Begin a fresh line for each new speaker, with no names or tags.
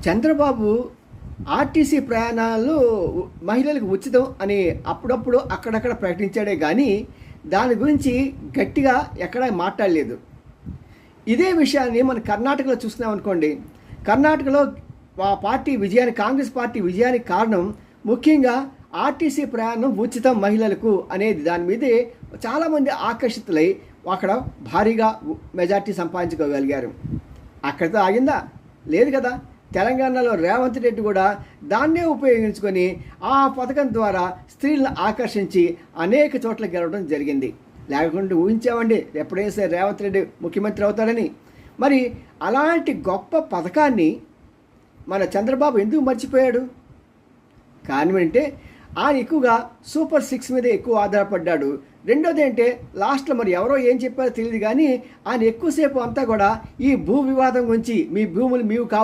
Chandrababu RTC ప్రయాణాలు మహిళలకు ఉచితం అని అప్పుడప్పుడు అక్కడక్కడ ప్రకటించాడే కానీ దాని గురించి గట్టిగా ఎక్కడా మాట్లాడలేదు. ఇదే విషయాన్ని మన కర్ణాటకలో చూస్తున్నాం అనుకోండి. కర్ణాటకలో కాంగ్రెస్ పార్టీ విజయానికి కారణం ముఖ్యంగా ఆర్టీసీ ప్రయాణం ఉచితం మహిళలకు అనేది దాని మీదే చాలామంది ఆకర్షితులై అక్కడ భారీగా మెజార్టీ సంపాదించుకోగలిగారు. అక్కడితో ఆగిందా? లేదు కదా. తెలంగాణలో రేవంత్ రెడ్డి కూడా దాన్నే ఉపయోగించుకొని ఆ పథకం ద్వారా స్త్రీలను ఆకర్షించి అనేక చోట్ల గెలవడం జరిగింది. లేకుంటే ఊహించామండి ఎప్పుడైనా సరే రేవంత్ రెడ్డి ముఖ్యమంత్రి అవుతాడని. మరి అలాంటి గొప్ప పథకాన్ని మన చంద్రబాబు ఎందుకు మర్చిపోయాడు? కారణం ఏంటంటే ఆయన ఎక్కువగా సూపర్ 6 మీద ఎక్కువ ఆధారపడ్డాడు. రెండోది ఏంటంటే లాస్ట్లో మరి ఎవరో ఏం చెప్పారో తెలియదు కానీ ఆయన ఎక్కువసేపు అంతా కూడా ఈ భూ వివాదం గురించి మీ భూములు మీవు